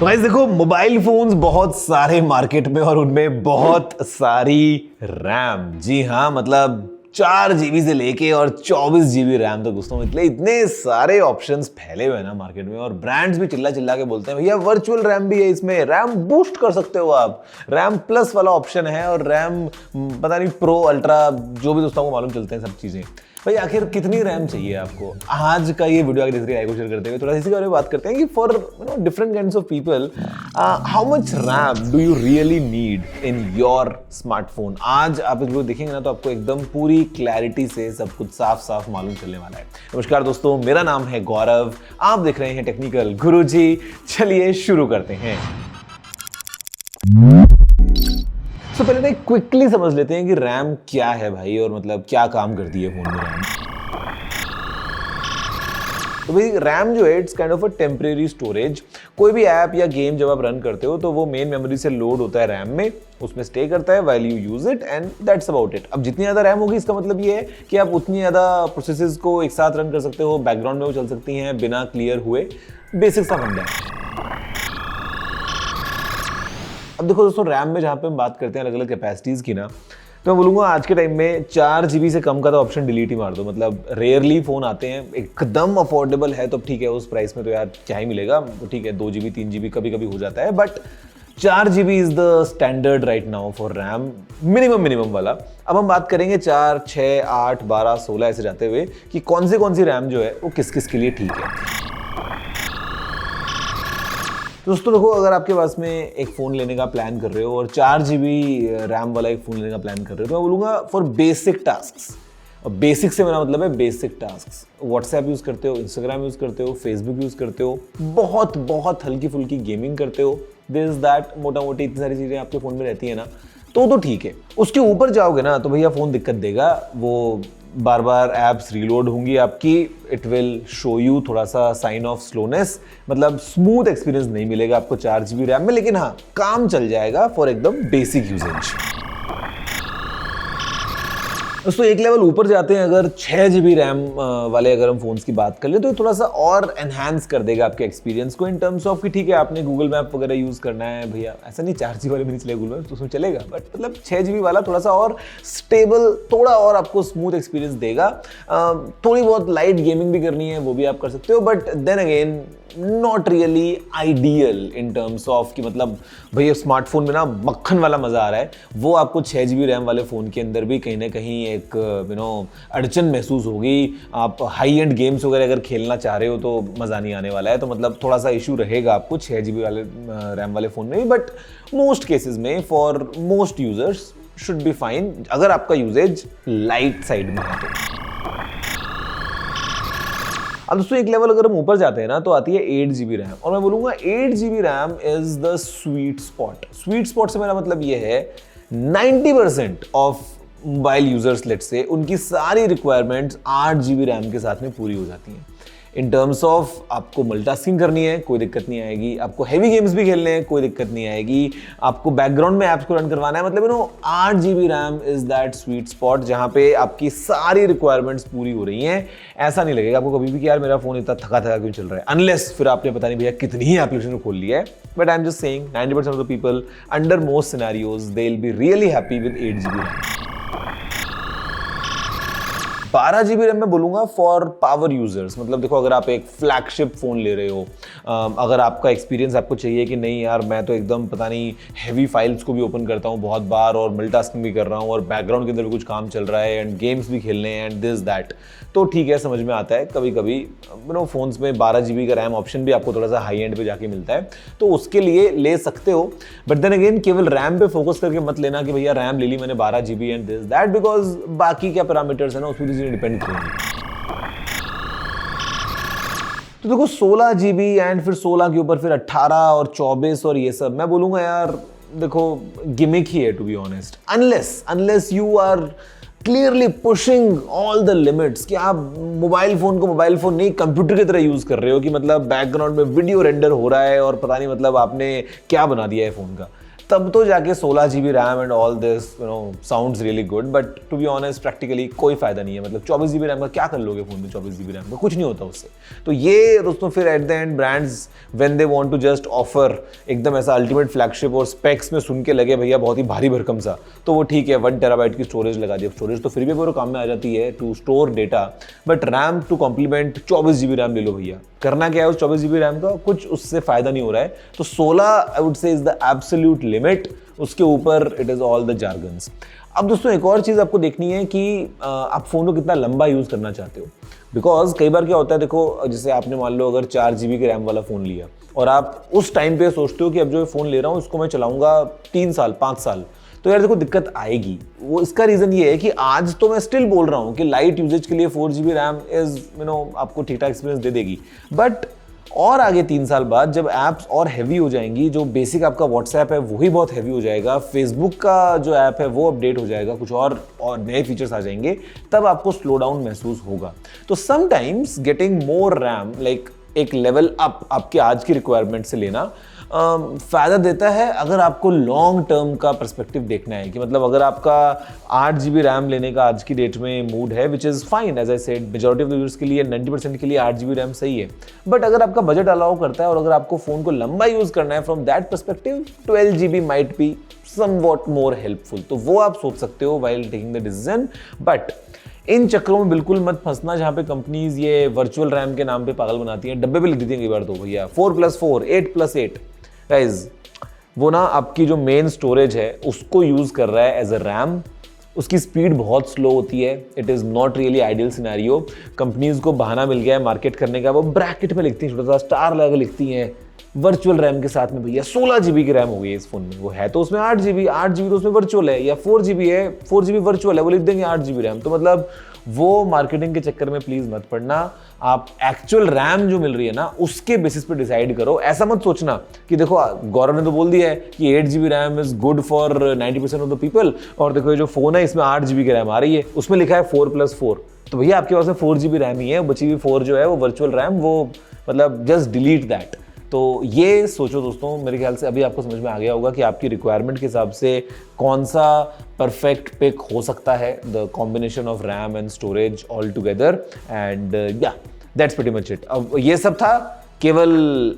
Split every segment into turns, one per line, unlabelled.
तो गाइस देखो, mobile phones बहुत सारे मार्केट में और उनमें बहुत सारी रैम। जी हाँ, मतलब 4 GB से लेके और 24 GB रैम तक दोस्तों, इतने सारे ऑप्शंस फैले हुए हैं ना मार्केट में। और ब्रांड्स भी चिल्ला चिल्ला के बोलते हैं भैया वर्चुअल रैम भी है इसमें, रैम बूस्ट कर सकते हो आप, रैम प्लस वाला ऑप्शन है और रैम पता नहीं प्रो अल्ट्रा, जो भी दोस्तों को मालूम चलते हैं सब चीजें। भाई आखिर कितनी रैम चाहिए आपको? आज का ये वीडियो आगे राय को शेयर करते हुए थोड़ा इसी के बारे में बात करते हैं कि for different kinds of people how much RAM do you really need in your smartphone. आज आप इस वीडियो देखेंगे ना तो आपको एकदम पूरी क्लैरिटी से सब कुछ साफ साफ मालूम चलने वाला है। नमस्कार दोस्तों, मेरा नाम है गौरव, आप देख रहे हैं टेक्निकल गुरुजी। चलिए शुरू करते हैं। तो पहले ना क्विकली समझ लेते हैं कि रैम क्या है भाई, और मतलब क्या काम करती है फोन में रैम। तो भाई रैम जो है it's kind of a temporary storage. कोई भी ऐप या गेम जब आप रन करते हो तो वो मेन मेमोरी से लोड होता है रैम में, उसमें स्टे करता है while you use it and that's about it. अब जितनी ज्यादा रैम होगी इसका मतलब ये है कि आप उतनी ज्यादा प्रोसेसेस को एक साथ रन कर सकते हो, बैकग्राउंड में वो चल सकती हैं बिना क्लियर हुए। बेसिक सा फंडा है। अब देखो दोस्तों, रैम में जहां पे हम बात करते हैं अलग अलग कैपेसिटीज की ना, तो मैं बोलूंगा आज के टाइम में 4 GB से कम का तो ऑप्शन डिलीट ही मार दो। मतलब रेयरली फोन आते हैं, एकदम अफोर्डेबल है तो ठीक है, उस प्राइस में तो यार क्या ही मिलेगा, तो ठीक है 2 GB 3 GB कभी कभी हो जाता है, but 4 GB is the standard right now for RAM, minimum वाला। अब हम बात करेंगे 4, 6, 8, 12, 16 ऐसे जाते हुए कि कौन सी रैम जो है वो किस किस के लिए ठीक है। दोस्तों देखो, अगर आपके पास में एक फ़ोन लेने का प्लान कर रहे हो और 4 GB रैम वाला एक फ़ोन लेने का प्लान कर रहे हो, तो मैं बोलूँगा फॉर बेसिक टास्क्स। और बेसिक से मेरा मतलब है बेसिक टास्क्स। व्हाट्सएप यूज़ करते हो, इंस्टाग्राम यूज़ करते हो, फेसबुक यूज़ करते हो, बहुत हल्की फुल्की गेमिंग करते हो, दिस दैट, मोटा मोटी इतनी सारी चीज़ें आपके फ़ोन में रहती है ना, तो ठीक है। उसके ऊपर जाओगे ना तो भैया फ़ोन दिक्कत देगा, वो बार बार ऐप्स रीलोड होंगी आपकी, इट विल शो यू थोड़ा सा साइन ऑफ स्लोनेस, मतलब स्मूथ एक्सपीरियंस नहीं मिलेगा आपको 4 GB रैम में, लेकिन हाँ काम चल जाएगा फॉर एकदम बेसिक यूजेज। दोस्तों एक लेवल ऊपर जाते हैं, अगर 6 GB रैम वाले अगर हम फोन्स की बात कर ले तो ये थोड़ा सा और एनहांस कर देगा आपके एक्सपीरियंस को इन टर्म्स ऑफ कि ठीक है आपने गूगल मैप वगैरह यूज करना है भैया, ऐसा नहीं 4 GB वाले में नहीं चलेगा गूगल मैप, तो उसमें चलेगा, बट मतलब 6 GB वाला थोड़ा सा और स्टेबल, थोड़ा और आपको स्मूथ एक्सपीरियंस देगा। थोड़ी बहुत लाइट गेमिंग भी करनी है वो भी आप कर सकते हो, but then again not really ideal in terms of कि मतलब भैया स्मार्टफोन में ना मक्खन वाला मजा आ रहा है, वो आपको 6 GB रैम वाले फोन के अंदर भी कहीं ना कहीं एक अड़चन महसूस होगी। आप हाई एंड गेम्स वगैरह अगर खेलना चाह रहे हो तो मजा नहीं आने वाला है, तो मतलब थोड़ा सा इशू रहेगा आपको 6 GB वाले रैम वाले फोन में भी, बट मोस्ट केसेस में for most users should be fine अगर आपका यूजेज लाइट साइड में है तो। अब दोस्तों एक लेवल अगर हम ऊपर जाते हैं ना तो आती है 8 GB रैम, और मैं बोलूंगा 8 GB RAM is the sweet spot. Sweet spot से मेरा मतलब ये है 90% of mobile users let's say उनकी सारी रिक्वायरमेंट्स 8 GB रैम के साथ में पूरी हो जाती हैं। इन टर्म्स ऑफ आपको मल्टीटास्किंग करनी है कोई दिक्कत नहीं आएगी, आपको हैवी गेम्स भी खेलने हैं कोई दिक्कत नहीं आएगी, आपको बैकग्राउंड में ऐप्स को रन करवाना है, मतलब 8 GB RAM is that sweet spot जहां पे आपकी सारी रिक्वायरमेंट्स पूरी हो रही हैं। ऐसा नहीं लगेगा आपको कभी भी कि यार मेरा फोन इतना थका क्यों चल रहा है, अनलेस फिर आपने पता नहीं भैया कितनी ही एप्लीकेशन खोल लिया है। But I am just saying 90% of the people under most scenarios they will be really happy with 8 GB RAM. 12 GB RAM में बोलूंगा फॉर पावर यूजर्स। मतलब देखो, अगर आप एक फ्लैगशिप फोन ले रहे हो, अगर आपका एक्सपीरियंस आपको चाहिए कि नहीं यार मैं तो एकदम पता नहीं हैवी फाइल्स को भी ओपन करता हूँ बहुत बार और मल्टीटास्किंग भी कर रहा हूँ और बैकग्राउंड के अंदर भी कुछ काम चल रहा है एंड गेम्स भी खेलने हैं एंड दिस दैट, तो ठीक है समझ में आता है। कभी कभी फोन्स में 12 GB का रैम ऑप्शन भी आपको थोड़ा सा हाई एंड पे जाके मिलता है, तो उसके लिए ले सकते हो। बट देन अगेन केवल रैम पे फोकस करके मत लेना कि भैया रैम ले ली मैंने 12 GB and this that, because बाकी क्या पैरामीटर्स है ना उसमें डिपेंड करेंगे। तो देखो 16 GB एंड फिर 16 के ऊपर फिर 18 और 24 और ये सब, मैं बोलूंगा यार देखो गिमिक ही है to be honest, unless you are clearly pushing all the limits कि आप मोबाइल फोन को मोबाइल फोन नहीं कंप्यूटर की तरह यूज कर रहे हो कि मतलब बैकग्राउंड में वीडियो रेंडर हो रहा है और पता नहीं मतलब आपने क्या बना दिया है फोन का, तब तो जाके 16 GB RAM and all this sounds really good, but to be honest practically कोई फायदा नहीं है। मतलब 24 GB रैम का क्या कर लोगे फोन में? 24 GB रैम का कुछ नहीं होता उससे। तो ये दोस्तों फिर at the end brands when they want to just offer एकदम ऐसा अल्टीमेट फ्लैगशिप और स्पेक्स में सुन के लगे भैया बहुत ही भारी भरकम सा, तो वो ठीक है 1 TB की स्टोरेज लगा दी। स्टोरेज तो फिर भी पूरे काम में आ जाती है to store data, but RAM to complement 24 GB RAM ले लो भैया। करना क्या है उस 24 GB रैम का? कुछ उससे फायदा नहीं हो रहा है। तो 16 I would say is the absolute limit, उसके ऊपर it is all the jargons. अब दोस्तों एक और चीज आपको देखनी है कि आप फोन को कितना लंबा यूज करना चाहते हो, बिकॉज कई बार क्या होता है, देखो जैसे आपने मान लो अगर 4 GB की रैम वाला फोन लिया और आप उस टाइम पे सोचते हो कि अब जो फोन ले रहा हूँ इसको मैं चलाऊंगा 3 साल 5 साल, तो यार देखो दिक्कत आएगी। वो इसका रीजन ये है कि आज तो मैं स्टिल बोल रहा हूँ कि लाइट यूजेज के लिए 4 GB रैम इज आपको ठीक ठाक एक्सपीरियंस दे देगी, बट और आगे 3 साल बाद जब एप्स और हैवी हो जाएंगी, जो बेसिक आपका व्हाट्सएप है वही बहुत हैवी हो जाएगा, फेसबुक का जो ऐप है वो अपडेट हो जाएगा, कुछ और नए फीचर्स आ जाएंगे, तब आपको स्लो डाउन महसूस होगा। तो sometimes getting more RAM like एक लेवल अप आपके आज की रिक्वायरमेंट से लेना फ़ायदा देता है, अगर आपको लॉन्ग टर्म का पर्सपेक्टिव देखना है। कि मतलब अगर आपका 8 GB रैम लेने का आज की डेट में मूड है, which is fine as I said, majority of the users के लिए 90% के लिए 8 GB रैम सही है। बट अगर आपका बजट अलाउ करता है और अगर आपको फ़ोन को लंबा यूज़ करना है, from that perspective 12 GB might be somewhat more helpful. तो वो आप सोच सकते हो while taking the decision. But in चक्रों में बिल्कुल मत फंसना जहां पे कंपनीज ये वर्चुअल रैम के नाम पे पागल बनाती हैं, डब्बे भी लिख देती हैं कई बार। तो भैया 4+4 8+8 गाइज, वो ना आपकी जो मेन स्टोरेज है उसको यूज कर रहा है एज अ रैम। उसकी स्पीड बहुत स्लो होती है, it is not really ideal scenario. Companies को बहाना मिल गया है मार्केट करने का, वो ब्रैकेट में लिखती हैं, छोटा सा स्टार लगा लिखती हैं वर्चुअल रैम के साथ में भैया 16 GB की रैम हो गई है इस फोन में। वो है तो उसमें 8 GB तो उसमें वर्चुअल है, या 4 GB है 4 GB वर्चुअल है, वो लिख देंगे 8 GB रैम। तो मतलब वो मार्केटिंग के चक्कर में प्लीज मत पड़ना। आप एक्चुअल रैम जो मिल रही है ना उसके बेसिस पे डिसाइड करो। ऐसा मत सोचना कि देखो गौरव ने तो बोल दिया है कि 8 GB RAM is good for 90% of the people, और देखो ये जो फोन है इसमें 8 GB की रैम आ रही है, उसमें लिखा है 4+4, तो भैया आपके पास में 4 GB रैम ही है, बची हुई 4 जो है वो वर्चुअल रैम, वो मतलब जस्ट डिलीट दैट। तो ये सोचो दोस्तों, मेरे ख्याल से अभी आपको समझ में आ गया होगा कि आपकी रिक्वायरमेंट के हिसाब से कौन सा परफेक्ट पिक हो सकता है, the combination of RAM and storage all together, and या दैट्स प्रीटी मच इट। अब ये सब था केवल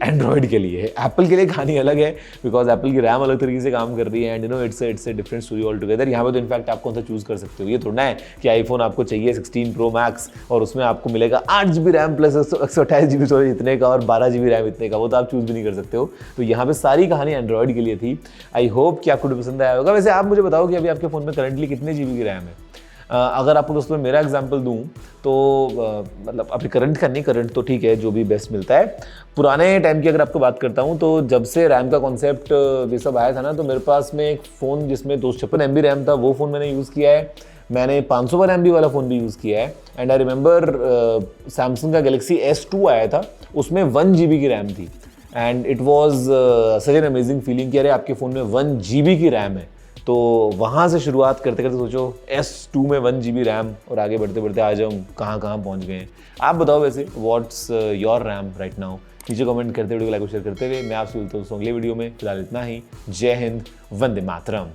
एंड्रॉयड के लिए। एप्पल के लिए कहानी अलग है, बिकॉज एप्पल की रैम अलग तरीके से काम कर रही है, and it's a different story all together. यहाँ पे तो इनफैक्ट आप कौन सा चूज कर सकते हो, ये थोड़ा है कि आईफोन आपको चाहिए 16 Pro Max और उसमें आपको मिलेगा 8 GB RAM plus 128 GB storage इतने का और 12 GB रैम इतने का, वो तो आप चूज भी नहीं कर सकते हो। तो यहाँ पे सारी कहानी एंड्रॉयड के लिए थी। आई होप कि आपको पसंद आया होगा। वैसे आप मुझे बताओ कि अभी आपके फोन में करंटली कितने GB की रैम है? अगर आपको दोस्तों मेरा एग्जांपल दूं तो मतलब अपने करंट का नहीं, करंट तो ठीक है जो भी बेस्ट मिलता है। पुराने टाइम की अगर आपको बात करता हूं तो जब से रैम का कॉन्सेप्ट ये सब आया था ना, तो मेरे पास में एक फ़ोन जिसमें 256 MB रैम था, वो फ़ोन मैंने यूज़ किया है। मैंने 512 MB वाला फ़ोन भी यूज़ किया है। एंड आई रिमेंबर सैमसंग का गैलेक्सी S2 आया था, उसमें 1 GB की रैम थी, and it was such an amazing feeling कि अरे आपके फ़ोन में 1 GB की रैम है। तो वहाँ से शुरुआत करते करते सोचो S2 में 1 GB रैम, और आगे बढ़ते बढ़ते आज हम कहाँ कहाँ पहुँच गए हैं। आप बताओ वैसे what's your RAM right now? नीचे कमेंट करते हुए, लाइक और शेयर करते हुए। मैं आपसे मिलता हूँ अगले वीडियो में। फिलहाल इतना ही। जय हिंद, वंदे मातरम।